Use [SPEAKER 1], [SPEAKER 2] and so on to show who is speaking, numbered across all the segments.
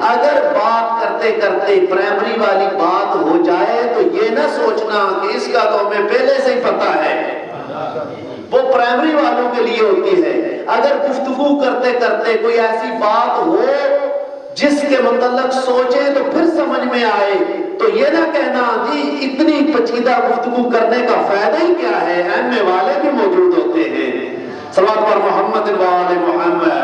[SPEAKER 1] اگر بات کرتے کرتے پرائمری والی بات ہو جائے تو یہ نہ سوچنا کہ اس کا تو ہمیں پہلے سے ہی پتہ ہے، وہ پرائمری والوں کے لیے ہوتی ہے۔ اگر گفتگو کرتے کرتے کوئی ایسی بات ہو جس کے متعلق سوچیں تو پھر سمجھ میں آئے تو یہ نہ کہنا جی اتنی پیچیدہ گفتگو کرنے کا فائدہ ہی کیا ہے، ایم اے والے بھی موجود ہوتے ہیں۔ صلوات پر محمد و آل محمد۔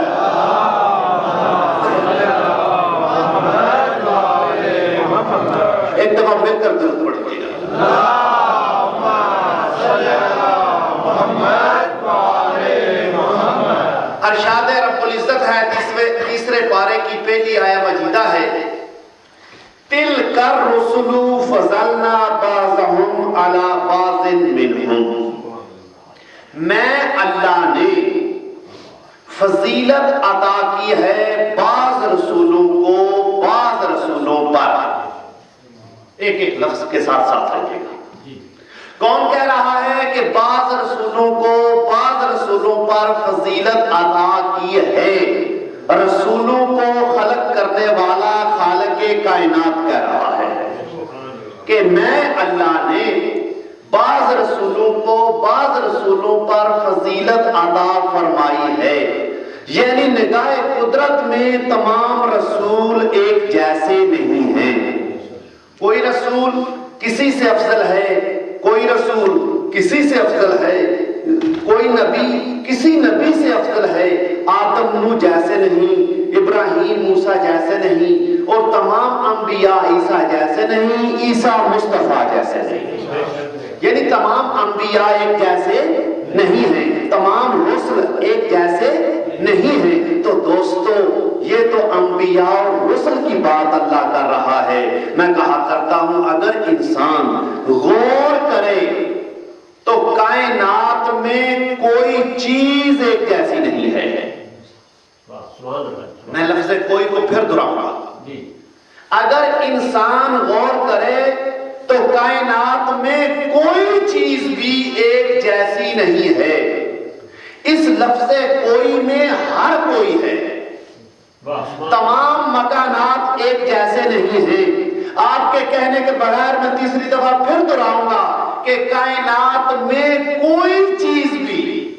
[SPEAKER 1] ایک دفعہ مل کر درود پڑھیے گا۔ ارشاد رب العزت ہے تیسرے پارے کی پہلی آیہ مجیدہ ہے، تِلْكَ الرُّسُلُ فَضَلْنَا بَعْضَهُمْ عَلَى بَعْضٍ مِّنْهُمْ، میں اللہ نے فضیلت عطا کی ہے بعض رسولوں کو بعض رسولوں پر۔ ایک ایک لفظ کے ساتھ ساتھ رکھے گا۔ کون کہہ رہا ہے کہ بعض رسولوں کو بعض رسولوں پر فضیلت عطا کی ہے؟ رسولوں کو خلق کرنے والا خالق کائنات کہہ رہا ہے کہ میں اللہ نے بعض رسولوں کو بعض رسولوں پر فضیلت عطا فرمائی ہے، یعنی نگاہ قدرت میں تمام رسول ایک جیسے نہیں ہیں۔ کوئی رسول کسی سے افضل ہے، کوئی رسول کسی سے افضل ہے، کوئی نبی کسی نبی سے افضل ہے۔ آدم نوح جیسے نہیں، ابراہیم موسیٰ جیسے نہیں، اور تمام انبیاء عیسیٰ جیسے نہیں، عیسیٰ مصطفیٰ جیسے نہیں۔ یعنی تمام انبیاء ایک جیسے نہیں ہیں، تمام رسل ایک جیسے نہیں ہیں۔ تو دوستو یہ تو انبیاء اور رسل کی بات اللہ کر رہا ہے۔ میں کہا کرتا ہوں اگر انسان غور کرے تو کائنات میں کوئی چیز ایک جیسی نہیں ہے۔ میں لفظ کوئی کو پھر دہراؤں گا، اگر انسان غور کرے تو کائنات میں کوئی چیز بھی ایک جیسی نہیں ہے۔ اس لفظ کوئی میں ہر کوئی ہے، تمام مکانات ایک جیسے نہیں ہیں۔ آپ کے کہنے کے بغیر میں تیسری دفعہ پھر دہراؤں گا کہ کائنات میں کوئی چیز بھی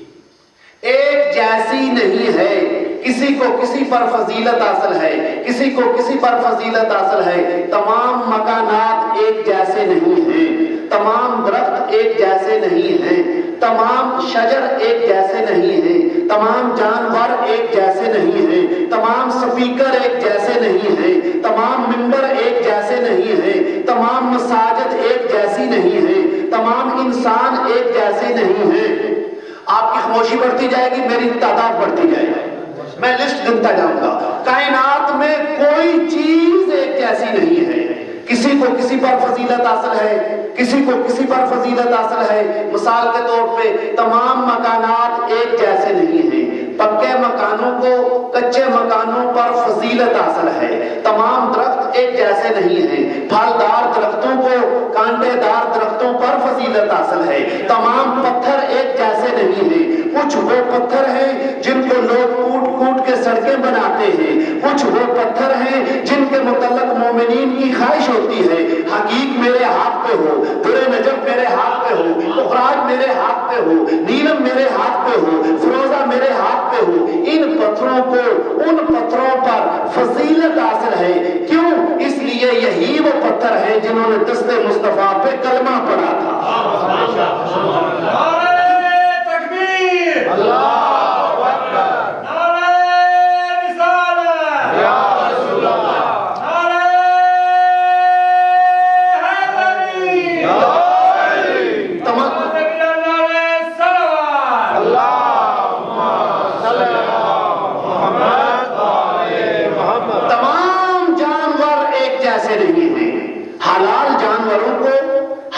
[SPEAKER 1] ایک جیسی نہیں ہے۔ کسی کو کسی پر فضیلت حاصل ہے، کسی کو کسی پر فضیلت حاصل ہے۔ تمام مکانات ایک جیسے نہیں ہیں، تمام درخت ایک جیسے نہیں ہیں، تمام شجر ایک جیسے نہیں ہیں، تمام جانور ایک جیسے نہیں ہیں، تمام سپیکر ایک جیسے نہیں ہیں، تمام ممبر ایک جیسے نہیں ہیں، تمام مساجد ایک جیسی نہیں ہیں، تمام انسان ایک جیسے نہیں ہیں۔ آپ کی خاموشی بڑھتی جائے گی، میری تعداد بڑھتی جائے گی، میں لسٹ گنتا جاؤں گا۔ کائنات میں کوئی چیز ایک جیسی نہیں ہے۔ کسی کو کسی پر فضیلت حاصل ہے، کسی کو کسی پر فضیلت حاصل ہے۔ مثال کے طور پہ تمام مکانات ایک جیسے نہیں ہیں۔ پکے مکانوں کو کچے مکانوں پر فضیلت حاصل ہے۔ تمام درخت ایک جیسے نہیں ہیں۔ پھلدار درختوں کو کانٹے دار درختوں پر فضیلت حاصل ہے۔ تمام پتھر ایک جیسے نہیں ہیں۔ کچھ وہ پتھر ہیں جن کو لوگ کوٹ کوٹ کے سڑکیں بناتے ہیں، کچھ وہ پتھر ہیں جن کے متعلق مومنین کی خواہش ہوتی ہے حقیق میرے ہاتھ پہ ہو، برے نجف میرے ہاتھ پہ ہو، اخراج میرے ہاتھ پہ ہو، نیلم میرے ہاتھ پہ ہو، فروزہ میرے ہاتھ پہ ہو۔ ان پتھروں کو ان پتھروں پر فضیلت حاصل ہے۔ کیوں؟ اس لیے یہی وہ پتھر ہیں جنہوں نے دست مصطفیٰ پہ کلمہ پڑھا تھا۔ حلال جانوروں کو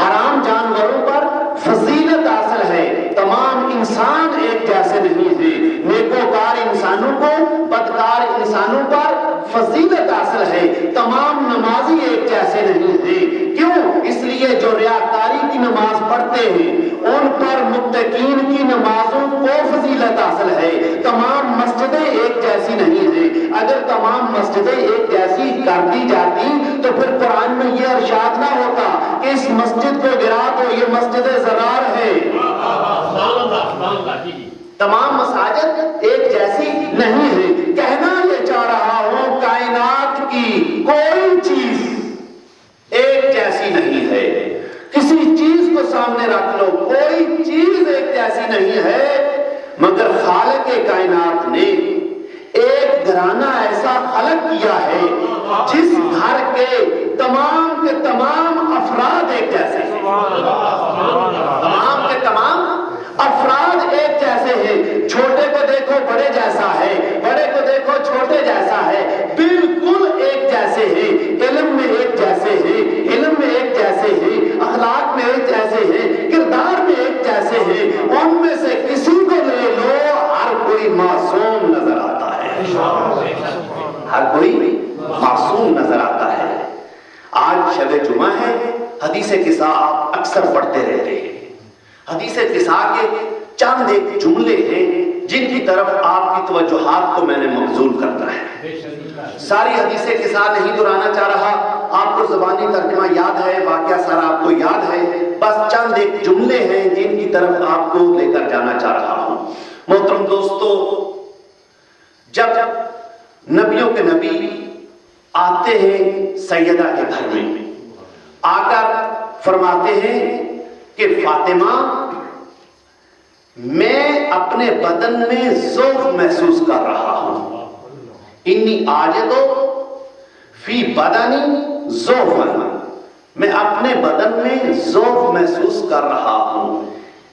[SPEAKER 1] حرام جانوروں پر فضیلت حاصل ہے۔ تمام انسان ایک جیسے نہیں ہیں۔ نیکوکار انسانوں کو بدکار انسانوں پر فضیلت حاصل ہے۔ تمام نمازی ایک جیسے نہیں ہیں۔ کیوں؟ اس لیے جو ریاکاری کی نماز پڑھتے ہیں ان پر متقین کی نمازوں کو فضیلت حاصل ہے۔ تمام مسجدیں ایک جیسی نہیں ہیں۔ اگر تمام مسجد مسجدیں ایک جیسی کر دی جاتی تو پھر قرآن میں یہ ارشاد نہ ہوتا کہ اس مسجد کو گرا دو، یہ مسجد ضرار ہے۔ تمام مساجد ایک جیسی نہیں ہے۔ کہنا یہ چاہ رہا ہوں کائنات کی کوئی چیز ایک جیسی نہیں ہے۔ کسی چیز کو سامنے رکھ لو، کوئی چیز ایک جیسی نہیں ہے، مگر خالق کائنات نے ایک گھرانہ ایسا خلق کیا ہے جس گھر کے تمام افراد ایک جیسے ہیں۔ تمام کے تمام افراد ایک جیسے ہیں۔ چھوٹے کو دیکھو بڑے جیسا ہے، بڑے کو دیکھو چھوٹے جیسا ہے، بالکل ایک جیسے ہیں۔ علم میں ایک جیسے ہیں، علم میں ایک جیسے ہیں، اخلاق میں ایک جیسے ہیں، کردار میں ایک جیسے ہیں۔ ان میں سے کسی کو لے لو، ہر کوئی معصوم نظر آتا ہے، ہر کوئی معصوم نظر آتا ہے۔ آج شب جمعہ ہے، حدیث قصہ آپ اکثر پڑھتے رہتے ہیں۔ حدیث قصہ کے چند ایک جملے ہیں جن کی طرف آپ کی توجہات کو میں نے مبذول کرنا ہے۔ ساری حدیث قصہ نہیں دہرانا چاہ رہا، آپ کو زبانی ترجمہ یاد ہے، واقعہ سارا آپ کو یاد ہے، بس چند ایک جملے ہیں جن کی طرف آپ کو لے کر جانا چاہ رہا ہوں۔ محترم دوستو، جب نبیوں کے نبی آتے ہیں سیدہ کے گھر میں، آ کر فرماتے ہیں کہ فاطمہ میں اپنے بدن میں ذوف محسوس کر رہا ہوں، انی آجدو فی بدنی ذوفن، میں اپنے بدن میں ذوف محسوس کر رہا ہوں،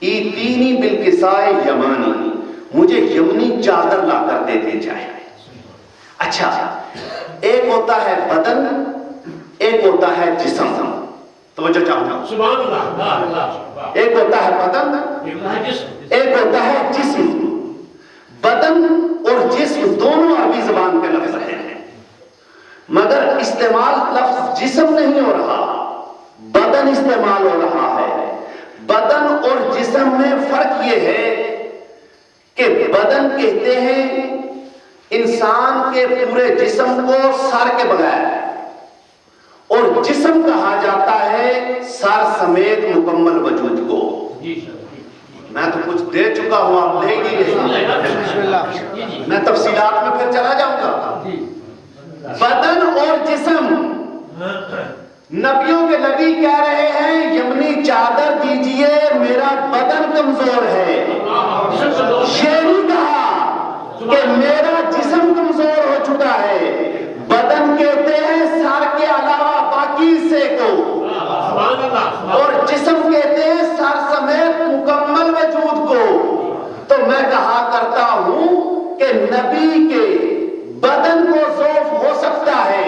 [SPEAKER 1] ایتینی بالکسائے یمانی، مجھے یمنی چادر لا کر دے دی جائے۔ اچھا، ایک ہوتا ہے بدن، ایک ہوتا ہے جسم، توجہ چاہوں،
[SPEAKER 2] سبحان اللہ،
[SPEAKER 1] ایک ہوتا ہے بدن، ایک ہوتا ہے جسم۔ بدن اور جسم دونوں عربی زبان کے لفظ ہیں، مگر استعمال لفظ جسم نہیں ہو رہا، بدن استعمال ہو رہا ہے۔ بدن اور جسم میں فرق یہ ہے کہ بدن کہتے ہیں انسان کے پورے جسم کو سر کے بغیر، اور جسم کہا جاتا ہے سر سمیت مکمل وجود کو۔ میں تو کچھ دے چکا ہوں، آپ لے گی، میں تفصیلات میں پھر چلا جاؤں گا۔ بدن اور جسم، نبیوں کے نبی کہہ رہے ہیں یمنی چادر دیجئے، میرا بدن کمزور ہے۔ یہ نہیں کہا کہ میرا جسم کمزور ہو چکا ہے، بدن کہتے ہیں سر کے علاوہ باقی حصے کو، اور جسم کہتے ہیں سر سمیت مکمل وجود کو۔ تو میں کہا کرتا ہوں کہ نبی کے بدن کو ذوف ہو سکتا ہے،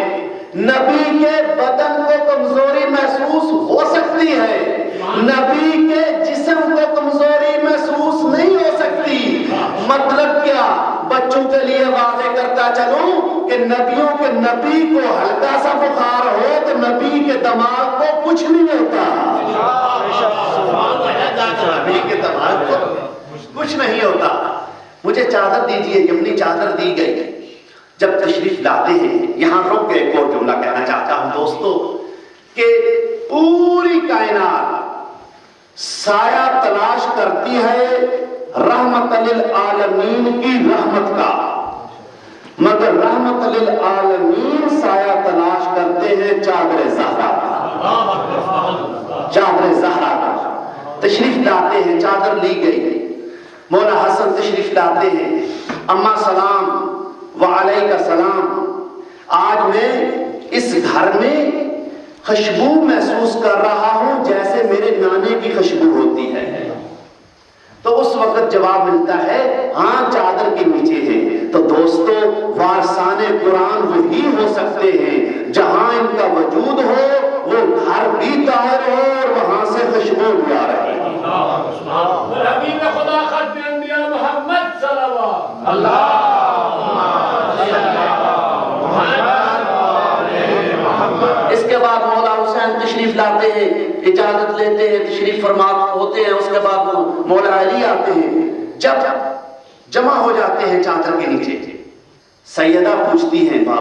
[SPEAKER 1] نبی کے بدن کو کمزوری محسوس ہو سکتی ہے، نبی کے جسم کو کمزوری محسوس نہیں ہو سکتی۔ مطلب کیا؟ بچوں کے لیے واضح کرتا چلوں کہ نبیوں کے نبی کو ہلکا سا بخار ہو تو نبی کے دماغ کو کچھ نہیں ہوتا، نبی کے دماغ کو کچھ نہیں ہوتا۔ مجھے چادر دیجئے، یمنی چادر دی گئی۔ جب تشریف لاتے ہیں، یہاں رک کے ایک اور جملہ کہنا چاہتا ہوں دوستو، کہ پوری کائنات سایہ تلاش کرتی ہے رحمت للعالمین کی رحمت کا، مگر رحمت للعالمین سایہ تلاش کرتے ہیں چادر زہرا کا، چادر زہرا کا۔ تشریف لاتے ہیں، چادر لی گئی، مولا حسن تشریف لاتے ہیں، اماں سلام وعلیکہ السلام۔ آج میں اس گھر میں خوشبو محسوس کر رہا ہوں جیسے میرے نانے کی خوشبو ہوتی ہے۔ تو اس وقت جواب ملتا ہے ہاں چادر کے نیچے ہے۔ تو دوستو، وارثان قرآن وہی ہو سکتے ہیں جہاں ان کا وجود ہو وہ گھر بھی طاہر ہو اور وہاں سے خوشبو بھی آ رہی ہے۔
[SPEAKER 2] حبیب خدا ختم انبیاء محمد صلی اللہ
[SPEAKER 1] اس کے بعد مولا حسین تشریف لاتے ہیں، اجازت لیتے ہیں، تشریف فرما ہوتے ہیں۔ اس کے بعد مولا علی آتے ہیں۔ جب جمع ہو جاتے ہیں چادر کے نیچے، سیدہ پوچھتی ہیں